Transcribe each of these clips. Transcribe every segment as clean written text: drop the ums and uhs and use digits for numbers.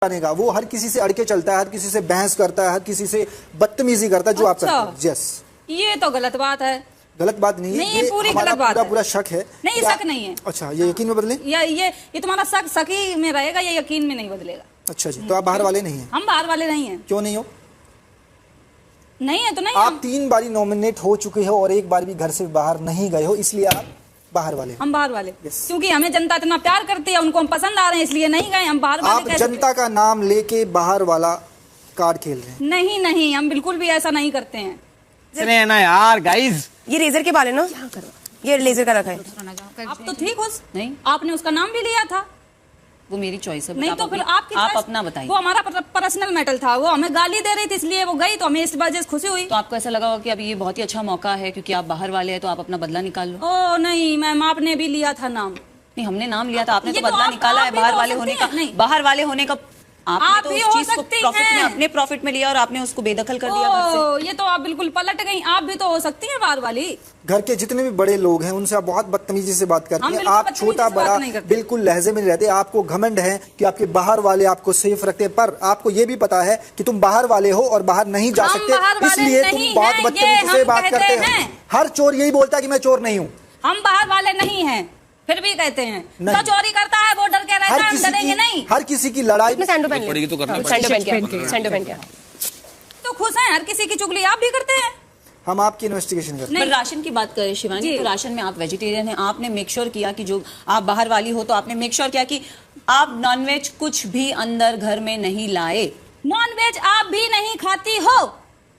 का वो हर किसी से अड़के चलता है, हर किसी से बहस करता है, हर किसी से बदतमीजी करता है जो आप करते हैं। यस, ये तो गलत बात है। गलत बात नहीं है, ये पूरी हमारा गलत बात है। पूरा शक है। नहीं, शक नहीं है। अच्छा, ये यकीन में बदले? ये तुम्हारा शक ही में रहेगा, ये यकीन में नहीं बदलेगा। अच्छा जी, तो आप बाहर वाले नहीं हैं? हम बाहर वाले नहीं हैं। क्यों नहीं हो? नहीं है तो नहीं। आप 3 बारी नॉमिनेट हो चुके हो और एक बार भी घर से बाहर नहीं गए हो, इसलिए आप बाहर वाले। हम बाहर वाले क्योंकि हमें जनता इतना प्यार करती है, उनको हम पसंद आ रहे हैं, इसलिए नहीं गए। हम बाहर वाले। आप जनता का नाम लेके बाहर वाला कार्ड खेल रहे हैं? नहीं नहीं, हम बिल्कुल भी ऐसा नहीं करते हैं। अरे ना यार गाइस, ये रेजर के बाल है ना, ये लेजर का रखा है। आप तो ठीक हो। नहीं, आपने उसका नाम भी लिया था। वो मेरी चॉइस है। नहीं तो फिर आपकी आप अपना बताइए। वो हमारा पर्सनल मैटर था, वो हमें गाली दे रही थी इसलिए वो गई, तो हमें इस वजह से खुशी हुई। तो आपको ऐसा लगा होगा कि अभी ये बहुत ही अच्छा मौका है क्योंकि आप बाहर वाले हैं, तो आप अपना बदला निकाल लो। ओ नहीं मैम, आपने भी लिया था नाम। नहीं, हमने नाम लिया था, आपने तो ये तो बदला निकाला है बाहर वाले होने का। नहीं, बाहर वाले होने का आप आपने भी तो उस हो चीज को सकती प्रॉफिट में, हैं। अपने प्रॉफिट में लिया और आपने उसको बेदखल कर दिया घर से। ये तो आप बिल्कुल पलट गई। आप भी तो हो सकती हैं बाहर वाली। घर के जितने भी बड़े लोग हैं उनसे आप बहुत बदतमीजी से बात करते हैं। आप छोटा बड़ा बिल्कुल लहजे में नहीं रहते। आपको घमंड है कि आपके बाहर वाले आपको सेफ रखते हैं, पर आपको ये भी पता है कि तुम बाहर वाले हो और बाहर नहीं जा सकते, इसलिए तुम बहुत बदतमीजी से बात करते हैं। हर चोर यही बोलता है कि मैं चोर नहीं हूँ। हम बाहर वाले नहीं हैं, फिर भी कहते हैं तो चोरी करता है वो डर के रहता है, हम डरेंगे नहीं। हर किसी की लड़ाई में सैंडो पहन लिया, सैंडो पहन के तो खुश हैं। हर किसी की चुगली आप भी करते हैं। हम आपकी इन्वेस्टिगेशन करते हैं। पर राशन की बात करें शिवानी, तो राशन में आप वेजिटेरियन हैं, आपने मेक श्योर किया कि जो आप बाहर वाली हो तो आपने मेक श्योर किया कि आप नॉनवेज कुछ भी अंदर घर में नहीं लाए। नॉनवेज आप भी नहीं खाती हो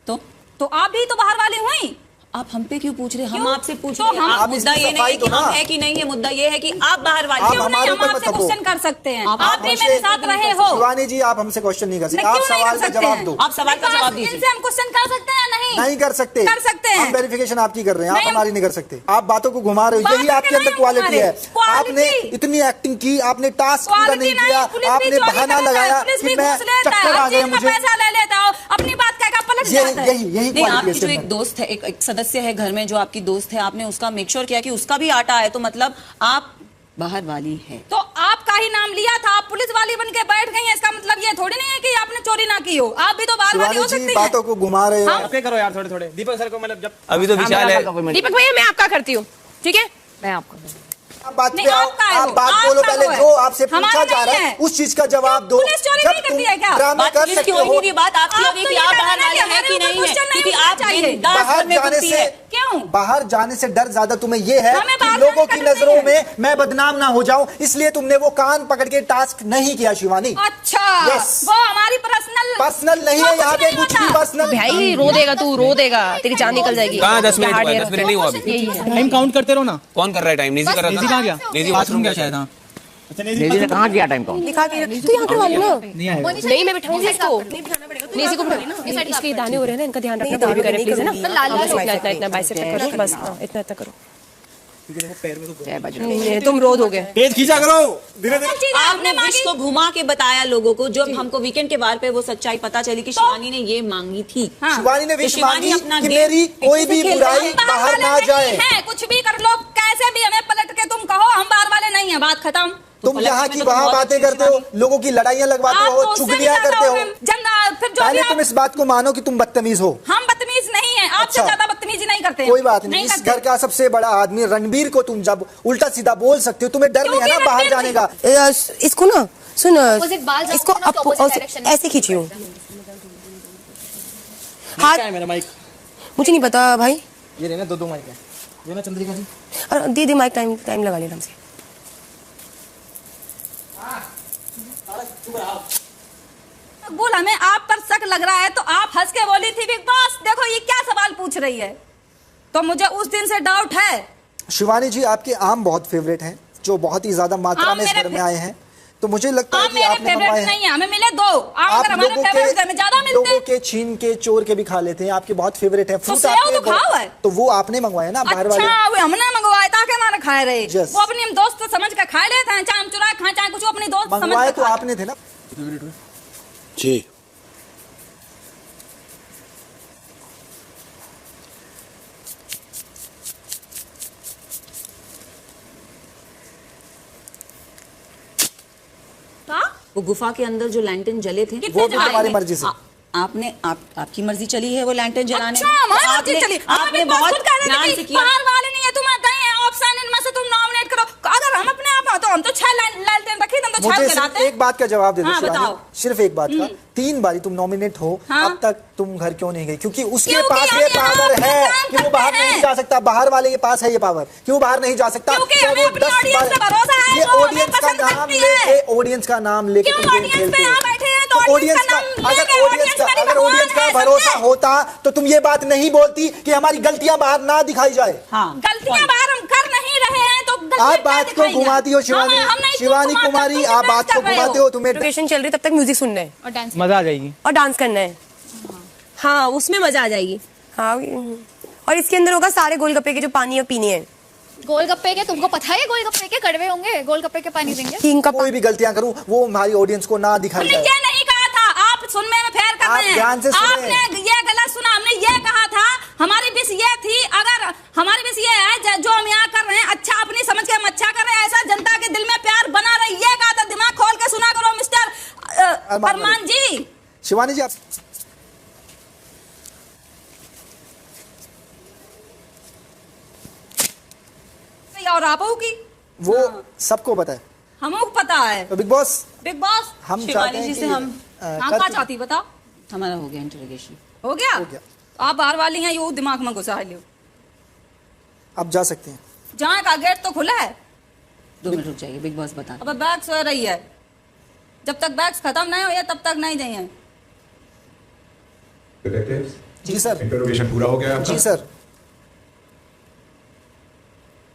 तो आप भी तो बाहर वाली हुई। आप हम पे क्यों पूछ रहे हैं? हम आपसे पूछ तो रहे हैं। हम मुद्दा ये नहीं है कि हम है कि नहीं है, मुद्दा ये है कि आप बाहर वाले क्यों नहीं हम आपसे क्वेश्चन कर सकते हैं। आप भी मेरे साथ रहे हो। शिवानी जी, आप हमसे क्वेश्चन नहीं कर सकते, आप सवाल का जवाब दो। आप सवाल का जवाब दीजिए। इनसे हम क्वेश्चन कर सकते हैं? नहीं कर सकते। कर सकते हैं। हम वेरिफिकेशन आपकी कर रहे हैं, आप हमारी नहीं कर सकते। आप बातों को घुमा रहे हो, यही आपके अंदर क्वालिटी है। आपने इतनी एक्टिंग की, आपने टास्क पूरा नहीं किया, आपने बहाना लगाया कि मैं चक्कर आ गए मुझे। पैसा ले लेता हो, अपनी बात कह के पलट जाता है। नहीं, आपकी जो एक दोस्त है, एक सदस्य है घर में जो आपकी दोस्त है, आपने उसका मेक श्योर किया कि उसका भी आटा है, तो मतलब आप बाहर वाली है। तो आपका ही नाम लिया था, आप पुलिस वाली बन के बैठ गई हैं, इसका मतलब ये थोड़ी नहीं है कि आपने चोरी ना की हो। आप भी तो बाहर वाली हो सकती हैं। बातों को घुमा रहे हो। पे करो यार थोड़े थोड़े। दीपक सर को मतलब जब अभी तो विशाल है। दीपक भैया, मैं आपका करती हूँ, ठीक है? मैं आपका आप बात पे आओ, आप बात बोलो। पहले जो आपसे पूछा जा रहा है उस चीज का जवाब दो। पुलिस चोरी नहीं करती है क्या? ड्रामे कर सकते हो। बात आपकी होगी कि आप बाहर वाले हैं कि नहीं है, क्योंकि आप बाहर जाने से क्यों? बाहर जाने से डर ज्यादा तुम्हें ये है कि लोगों की नजरों में मैं बदनाम ना हो जाऊं, इसलिए तुमने वो कान पकड़ के टास्क नहीं किया शिवानी। अच्छा, वो हमारी पर्सनल नहीं है यहाँ पे कुछ भी पर्सनल। भाई रो देगा तू, रो देगा, तेरी जान निकल जाएगी। कहाँ 10 मिनट हुआ? 10 मिनट नहीं हुआ अभी। टाइम काउंट करते रहो ना। कौन कर रहा है टाइम? निजी कर रहा था। कहाँ गया? निजी वॉशरूम गया शायद। हाँ, नेजी ने कहाँ किया टाइम काउंट? दिखा के तू यहाँ करवा लो ना। नहीं, मैं बिठाऊंगी इसको, नेजी को बिठा। इसके दाने हो रहे हैं ना, इनका ध्यान रखना, कोई भी करे प्लीज, है ना? इतना बाइसेप करो बस, इतना करो। तुम रो दोगे। तेज खींचा करो धीरे धीरे। आपने विश को घुमा के बताया लोगों को, जब हमको वीकेंड के बार पे वो सच्चाई पता चली कि शिवानी ने ये मांगी थी। शिवानी ने विश मांगी अपना कि मेरी कोई भी बुराई बाहर ना जाए। कुछ भी कर लो, कैसे भी हमें पलट के तुम कहो हम बाहर वाले नहीं है, बात खत्म। तुम यहाँ की वहाँ बातें करते हो, लोगों की लड़ाइयाँ लगवाते हो, चुगलियाँ करते हो। पहले तुम इस बात को मानो कि तुम बदतमीज हो। हम बदतमीज नहीं है, आपसे ज्यादा बदतमीजी नहीं करते। कोई बात नहीं। इस घर का सबसे बड़ा आदमी रणबीर को तुम जब उल्टा सीधा बोल सकते हो, तुम्हें डर नहीं है ना बाहर जाने का? इसको ना सुन, इसको ऐसे खींचियो। हाथ मेरा माइक मुझे नहीं पता भाई। ये रहना दो माइक है ये ना चंद्रिका जी। अरे दे माइक, टाइम लगा लेना हमसे। बोल, हमें आप पर शक लग रहा है तो आप हंस के बोली थी बिग बॉस देखो ये क्या सवाल पूछ रही है, तो मुझे उस दिन से डाउट है। शिवानी जी, आपके आम बहुत फेवरेट हैं जो बहुत ही ज्यादा मात्रा में इस घर में आए हैं, तो मुझे लगता है कि आपने मंगवाए हैं। हमें मिले दो आम, अगर हमारे फेवरेट घर में ज्यादा मिलते लोगों के छीन के चोर के भी खा लेते हैं, आपके बहुत फेवरेट है। फ्रूट आपके तो वो आपने मंगवाया ना बाहर वाले? अच्छा, वो हमने मंगवाया ताकि हमारे खाए रहे। वो अपनी हम दोस्त समझ के खा लेते हैं, चाहे हम चुरा खाए चाहे कुछ, अपनी दोस्त समझ मंगवाए तो आपने थे ना जी। हाँ वो गुफा के अंदर जो लैंटर्न जले थे वो भी तुम्हारी मर्जी से। आपकी मर्जी चली है वो लैंटर्न जलाने। अच्छा, हमारी मर्जी चली। आपने बहुत ध्यान से किया। बाहर वाले नहीं है, तुम गए हैं ऑप्शन इनमें से तुम नॉमिनेट करो। अगर हम अपने आप तो हम तो 6 लैंटर्न रखी, तुम तो 6 मुझे जलाते। सिर्फ एक बात का जवाब दे दो हाँ, शिवानी, बताओ। सिर्फ एक बात का। 3 बारी तुम नॉमिनेट हो, हाँ? अब तक तुम घर क्यों नहीं गई? क्योंकि उसके क्योंकि पास हम ये यहाँ पावर अपना है काम कि वो करते बाहर हैं। नहीं जा सकता। बाहर वाले के पास है ये पावर, क्यों बाहर नहीं जा सकता? क्योंकि क्या हमें वो अपनी 10 audience पे भरोसा है, ये वो हमें ऑडियंस का पसंद नाम करती है। लेके, ऑडियंस का नाम लेके क्यों तुम गेम audience पे खेलते हो। यहाँ बैठे हैं तो तो audience ऑडियंस का का नाम अगर लेके ऑडियंस का audience अगर भगवान ऑडियंस का है, भरोसा समझे? होता तो तुम ये बात नहीं बोलती कि हमारी गलतियां बाहर ना दिखाई जाए। हाँ, गलतियां बाहर हम कर नहीं रहे हैं तो आप बात को घुमाती हो शिवानी, शिवानी कुमारी, आप बात को घुमाते हो। तुम्हें इंट्रोगेशन चल रही है, तब तक म्यूजिक सुनना है और डांस मजा आ जाएगी। और डांस करना है। हाँ, उसमें मजा आ जाएगी। हाँ, और इसके अंदर होगा सारे गोलगप्पे के जो पानी और पीने हैं। गोलगप्पे के तुमको पता है गोलगप्पे के कड़वे होंगे, गोलगप्पे के पानी देंगे। किंग का कोई भी गलतियां करूं वो हमारी ऑडियंस को ना दिखाई हमने जाए। ये नहीं कहा था, आप सुनने में फेर कर आप रहे हैं। ध्यान से सुने। आपने ये गलत सुना। हमने ये कहा था, हमारी विश ये थी, अगर हमारी विश ये है जो हम यहाँ कर रहे हैं अच्छा अपनी समझ के हम अच्छा कर रहे हैं, ऐसा जनता के दिल में प्यार बना रहे। ये कहा था, दिमाग खोल के सुना करो मिस्टर अरमान जी। शिवानी जी, आप और आप की वो सबको पता है, हमको पता है। तो बिग बॉस बिग बॉस हम चाहते शिवानी हैं जी कि से हम हम क्या चाहती बताओ? हमारा हो गया इंटरोगेशन। हो गया? हो गया। तो आप बाहर वाली हैं, ये दिमाग में घुसा लियो। अब जा सकते हैं। जहाँ का गेट तो खुला है। 2 मिनट रुक जाइए, बिग बॉस बता। अब बैग्स हो रही है, जब तक बैग्स खत्म नहीं हो तब तक नहीं जाइए। डिटेक्टिव्स, जी सर। इंटरोगेशन पूरा हो गया आपका? जी सर।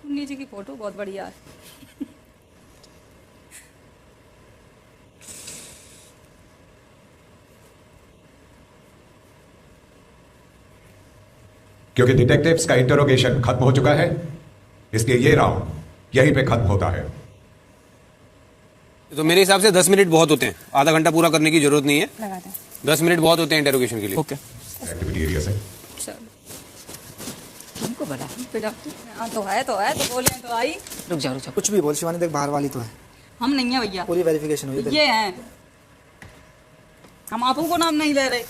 मुन्नी जी की फोटो बहुत बढ़िया है। क्योंकि डिटेक्टिव्स का इंटरोगेशन खत्म हो चुका है, इसलिए ये राउंड यहीं पे खत्म होता है। तो मेरे हिसाब से 10 मिनट बहुत होते हैं, आधा घंटा पूरा करने की जरूरत नहीं है। 10 मिनट बहुत होते हैं इंटरोगेशन के लिए। ओके, एक्टिविटी एरिया से हमको बड़ा तो है तो बोले तो आई। रुक जाओ। कुछ भी बोल शिवानी, देख बाहर वाली तो है, हम नहीं है भैया, पूरी वेरिफिकेशन हुई। ये हैं। हम आपों को नाम नहीं ले रहे।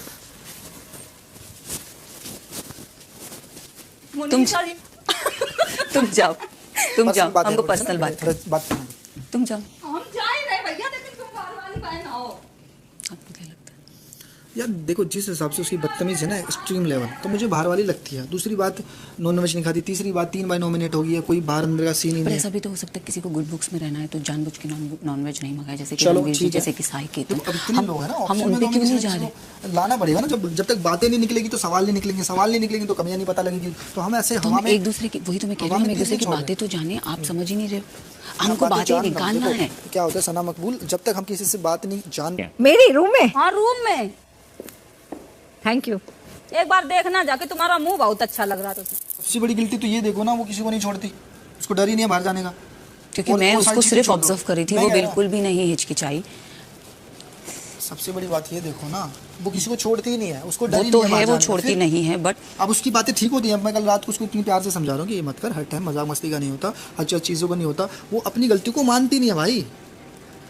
तुम जाओ हमको है, पर्सनल बात थोड़ा बात करनी है। तुम जाओ। हम जा ही रहे भैया, लेकिन तुम बाहर वाली बहन आओ। आपको क्या लगता है? यार देखो, जिस हिसाब से उसकी बदतमीज है ना एक्सट्रीम लेवल, तो मुझे बाहर वाली लगती है। दूसरी बात, नॉन वेज नहीं खाती। तीसरी बात, 3 बार नॉमिनेट हो गई है, कोई बाहर अंदर का सीन ही पर नहीं ऐसा है। भी तो हो सकता है किसी को गुड बुक्स में रहना है तो जानबूझ के नॉन वेज नहीं मंगाए, जैसे कि चलो, रणवीर जी, ठीक है। जैसे कि साई के। देखो, अब इतने लोग हैं ना, हम ऑप्शन उन में पे क्यों नहीं nomination जा रहे? को लाना पड़ेगा ना। जब तक बातें नहीं निकलेगी तो सवाल नहीं निकलेंगे, सवाल नहीं निकलेंगे तो कमियां नहीं पता लगेगी। तो हम ऐसे तो हवा हम में एक दूसरे की, वही तो मैं कह रही हूँ, हम एक दूसरे की बातें तो जाने। आप समझ ही नहीं रहे हो, हमको बातें निकालना है। क्या होता है सना मकबूल, जब तक हम किसी से बात नहीं जान मेरी रूम में। हाँ, रूम में। Thank you. एक बार देखना जाके, तुम्हारा मुंह बहुत अच्छा लग रहा था। सबसे बड़ी गिल्टी तो ये देखो ना, वो किसी को नहीं छोड़ती, उसको डर ही नहीं है बाहर जाने का। क्योंकि और मैं वो उसको सारी चीजें सिर्फ छोड़ दो। ऑब्जर्व करी थी, नहीं वो कह रहा। बिल्कुल भी नहीं हिचकिचाई। सबसे बड़ी बात ये देखो ना, वो किसी को छोड़ती ही नहीं है, उसको डर वो ही तो नहीं है, बाहर वो जाने का। छोड़ती फिर नहीं है, बट अब उसकी बातें ठीक होती हैं। मैं कल रात को उसको इतनी प्यार से समझा रहा हूँ कि ये मत कर, हर टाइम मजाक मस्ती का नहीं होता, हर चीज़ों का नहीं होता। वो अपनी गलती को मानती नहीं है भाई।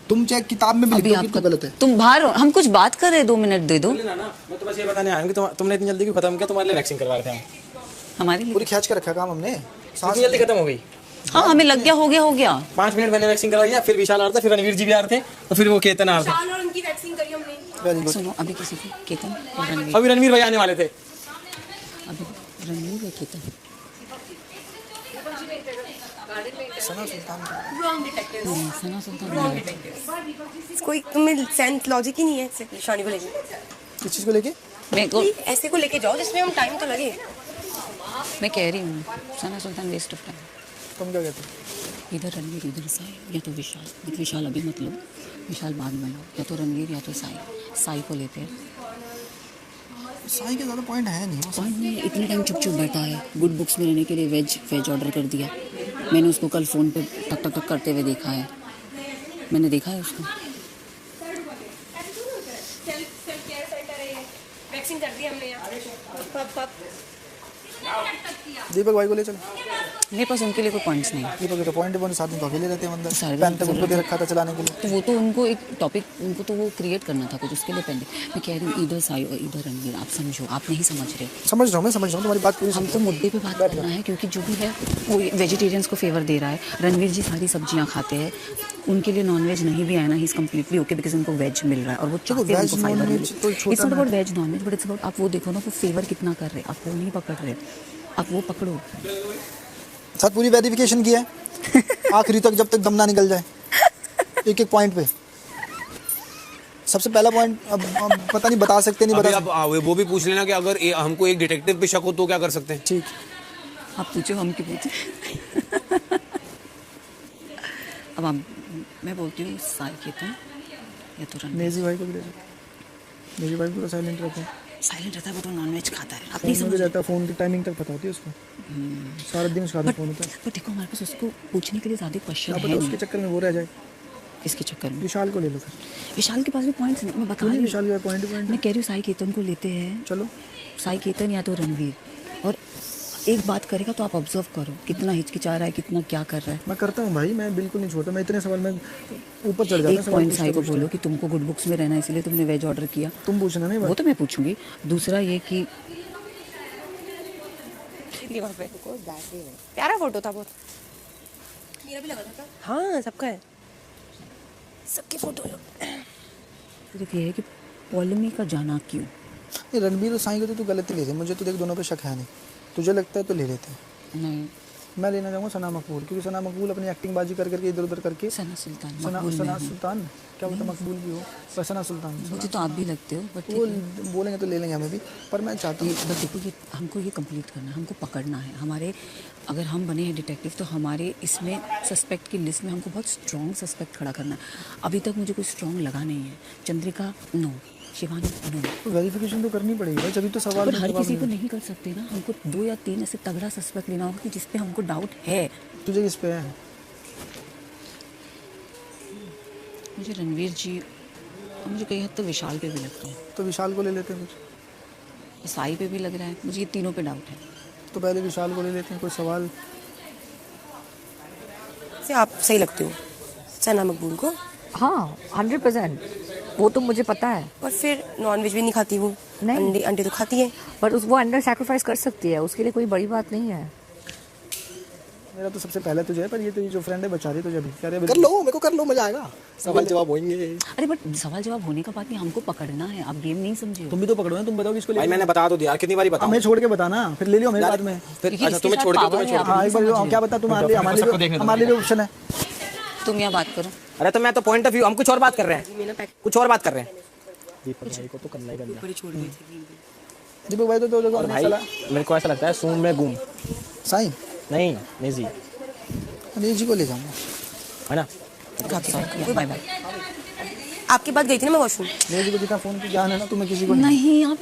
तुम चाहे किताब में भी अभी लिखो कि आपका तो गलत है। तुम बाहर हो, हम कुछ बात कर रहे हैं, 2 मिनट दे दो। ना मैं तो बस ये बताने आया हूँ कि तुमने इतनी जल्दी क्यों खत्म किया? तुम्हारे लिए वैक्सीन करवा रहे थे हम। हमारे लिए पूरी खींच के रखा काम हमने। इतनी जल्दी खत्म हो गई। हाँ, हमें लग गया, हो गया 5 मिनट मैंने वैक्सीन करवाई है, फिर विशाल आ रहा था, फिर रणवीर जी भी आ रहे थे, तो फिर वो केतन आ रहे थे। और उनकी वैक्सीन करी हमने। Very good. सुनो, अभी किसी को केतन और रणवीर, अभी रणवीर भाई आने वाले थे। अभी रणवीर या केतन? सना सुल्तान सना सुल्तान। कोई तुम्हें सेंस लॉजिक ही नहीं है सिर्फ निशानी को लेके। किस चीज़ को लेके? मेरे को, ऐसे को लेके जाओ जिसमें हम टाइम तो लगे। मैं कह रही हूँ सना सुल्तान वेस्ट ऑफ टाइम। तुम क्या कहते हो? इधर रणवीर, इधर साई, या तो विशाल। विशाल अभी मत लो, विशाल बाद में लो। या तो रणवीर या तो साई को लेते हैं। साई के ज़्यादा पॉइंट है नहीं। और मैं इतने टाइम चुप बैठा है, गुड बुक्स में रहने के लिए वेज ऑर्डर कर दिया। मैंने उसको कल फ़ोन पे टक टक करते हुए देखा है, मैंने देखा है उसको। वैक्सीन कर दी हमने यार। दीपक भाई को ले चलो। मेरे पास उनके लिए कोई पॉइंट्स नहीं है। दीपक तो पॉइंट है, साथ में तो अकेले रहते हैं अंदर, सारे पेन तक उनको दे रखा था चलाने के लिए। तो वो तो उनको एक टॉपिक उनको तो वो क्रिएट करना था कुछ, उसके लिए पेन। मैं कह रही हूँ इधर साई और इधर रणवीर, आप समझो, आप नहीं समझ रहे। समझ रहा हूँ, मैं समझ रहा हूँ तुम्हारी बात पूरी। हम तो मुद्दे पे बात करना है, क्योंकि जो भी है वो वेजिटेरियंस को फेवर दे रहा है। रणवीर जी सारी सब्जियां खाते हैं, उनके लिए नॉनवेज नहीं भी आया ना, he is completely okay because उनको वेज मिल रहा है और वो चाहते हैं उनको फाइबर मिले। It's not about veg nonveg but it's about, आप वो देखो ना वो फेवर कितना कर रहे हैं, आप वो नहीं पकड़ रहे, आप वो पकड़ो। साथ पूरी वेरिफिकेशन की है आखिरी तक, जब तक दम ना निकल जाए एक एक पॉइंट पे। सबसे पहला पॉइंट अब पता नहीं बता सकते नहीं बता अब वो भी पूछ लेना कि अगर हमको एक डिटेक्टिव पे शक हो तो क्या कर सकते हैं। ठीक, आप पूछो, हम क्यों पूछे। अब हम मैं बोलती हूँ साई केतन या तो रणवीर। नेजी भाई को भी ले लो, नेजी भाई पूरा साइलेंट रहता है, साइलेंट रहता है, वो तो नॉनवेज खाता है। आप फोन नहीं में भी समझ रहता है, फोन की टाइमिंग तक पता होती है उसको, सारा दिन उसका फोन होता है। पर देखो हमारे पास उसको पूछने के लिए ज़्यादा क्वेश्चन क्या है पता उसके नहीं। चक्कर में वो रह जाए। किसके चक्कर में? विशाल को ले लो फिर। विशाल के पास भी पॉइंट्स नहीं, मैं बता रही हूँ। विशाल का पॉइंट मैं कह रही हूँ साई केतन को लेते हैं, चलो साई केतन या तो रणवीर। और एक बात करेगा तो आप ऑब्जर्व करो कितना हिचकिचा रहा है, कितना क्या कर रहा है। मैं करता हूँ भाई, मैं बिल्कुल नहीं छोड़ता, मैं इतने सवाल में ऊपर चढ़ जाता हूँ। एक पॉइंट साई को बोलो कि तुमको गुड बुक्स में रहना इसलिए तुमने वेज ऑर्डर किया, तुम पूछना नहीं वो तो मैं पूछूंगी। दूसरा ये कि प्यारा फोटो था बहुत, मेरा भी लगा था। हाँ सबका है, सबके फोटो। सिर्फ ये है कि पॉलिमी का जाना क्यों। ये रणबीर और साई को तो तू गलत ही ले रहे, मुझे तो देख दोनों पे शक है नहीं, तुझे लगता है तो ले लेते हैं। नहीं, मैं लेना चाहूँगा सना मकबूल, क्योंकि सना मकबूल अपनी एक्टिंग बाजी कर करके इधर उधर करके सना सुल्तान, सना मकबूल सना नहीं। सुल्तान क्या पता मकबूल भी हो, पर सना सुल्तान मुझे तो आप भी लगते हो, बट वो बोलेंगे तो ले लेंगे हमें भी, पर मैं चाहता हूँ बस देखो ये हमको ये कंप्लीट करना है, हमको पकड़ना है। हमारे अगर हम बने हैं डिटेक्टिव तो हमारे इसमें सस्पेक्ट की लिस्ट में हमको बहुत स्ट्रॉन्ग सस्पेक्ट खड़ा करना है। अभी तक मुझे कोई स्ट्रॉन्ग लगा नहीं है। Chandrika no, Shivani no. Verification तो करनी पड़ेगी जब तो सवाल पर हर किसी को नहीं कर सकते ना, हमको 2 या 3 ऐसे तगड़ा सस्पेक्ट लेना होगा कि जिस पे हमको डाउट है। तुझे किस पे है? मुझे रणवीर जी और मुझे कई हद तक विशाल पे भी लगता है, तो विशाल को ले लेते हैं फिर। साई पे भी लग रहा है, मुझे ये तीनों पे डाउट है। तो पहले विशाल को ले लेते हैं, कोई सवाल से आप सही लगते हो सना मकबूल को। हाँ 100%, वो तो मुझे पता है। और फिर नॉनवेज भी नहीं खाती वो, नहीं। अंडे अंडे तो खाती है। पर वो अंडर सैक्रिफाइस कर सकती है, उसके लिए कोई बड़ी बात नहीं है। मेरा तो सबसे पहले तुझे है, पर ये तेरी जो फ्रेंड है बचा रही तुझे, अभी कह रहे कर लो, मेरे को कर लो, मजा आएगा, सवाल जवाब होंगे। अरे बट सवाल जवाब होने का बात नहीं, हमको पकड़ना है। आप गेम नहीं समझे। तुम भी तो पकड़ो ना, तुम बताओ किसको ले। भाई मैंने बता तो दिया, कितनी बारी बताऊं? हमें छोड़ के बताना, फिर ले लियो मेरे बाद में। फिर अच्छा तुम्हें छोड़ के तुम्हें छोड़ हाँ एक बार क्या बता, तुम्हारे लिए हमारे लिए ऑप्शन है। तुम यहाँ बात करो। अरे तो मैं तो पॉइंट ऑफ व्यू, हम कुछ और बात कर रहे हैं, कुछ और बात कर रहे हैं। दीपक भाई को तो करना ही बनता है। दीपक भाई तो देखो भाई मेरे को ऐसा लगता है सूम में गुम साईं नहीं नेजी जी को ले जाऊंगा, है ना। Bye bye. आपके बात गई थी ना मैं वॉशरूम। जी को जितना फोन की ज्ञान है ना, तुम्हें किसी को नहीं आप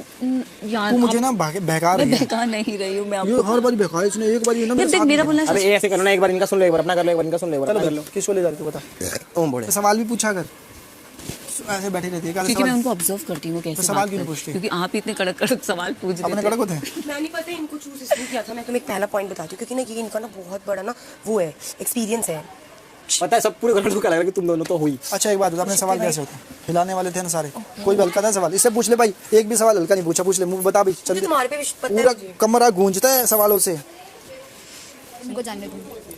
यार तू मुझे ना बहका रही है। बहका नहीं रही हूँ मैं ये आपको। हर बार बहका, इसने एक बार ये ना यार देख मेरा बोलना अरे ऐसे करो ना, एक बार इनका सुन लो, एक बार अपना कर लो, एक बार इनका सुन लो, एक बार चलो अपना कर लो। किसको ले जा रही तू बता? ओम बोले सवाल भी पूछा कर, ऐसे बैठी रहती है क्या? क्योंकि मैं उनको ऑब्जर्व करती हूँ वो कैसे सवाल बात क्यों नहीं करते पूछती? हैं। क्योंकि आप इतने कड़क कड़क सवाल पूछ रहे अपने थे। कड़क होते हैं। मैं नहीं पता इनको चूज इसलिए किया था। मैं तुम्हें एक पहला पॉइंट बताती हूँ, क्योंकि ना ये इनका ना बहुत बड़ा ना वो है, एक्सपीरियंस है। पता है सब पूरे घर को लग रहा है कि तुम दोनों तो हुई। अच्छा एक बात बता, अपने सवाल कैसे होते हैं? हिलाने वाले थे ना सारे, कोई भी हल्का था सवाल? इससे पूछ ले भाई, एक भी सवाल हल्का नहीं पूछा, पूछ ले, मुंह बता भाई। तुम्हारे पे पता है पूरा कमरा गूंजता है सवालों से। उनको जानने दूँ।